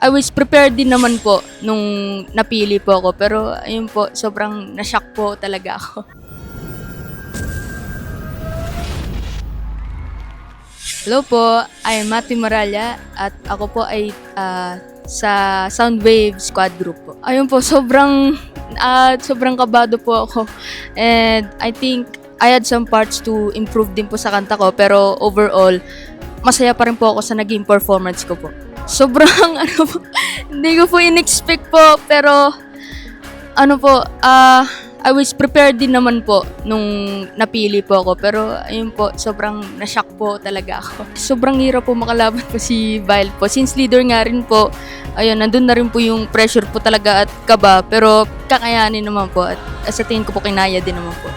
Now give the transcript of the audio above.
I was prepared din naman po nung napili po ako, pero ayun po, sobrang na-shock po talaga ako. Hello po, I am Matthew Maralla at ako po ay sa Soundwave Squad Group po. Ayun po, sobrang kabado po ako. And I think I had some parts to improve din po sa kanta ko, pero overall, masaya pa rin po ako sa naging performance ko po. Sobrang hindi ko po in-expect po, pero I was prepared din naman po nung napili po ako, pero ayun po, sobrang na-shock po talaga ako. Sobrang hirap po makalaban po si Vile po. Since leader nga rin po, ayun, nandun na rin po yung pressure po talaga at kaba, pero kakayanin naman po at sa tingin ko po kinaya din naman po.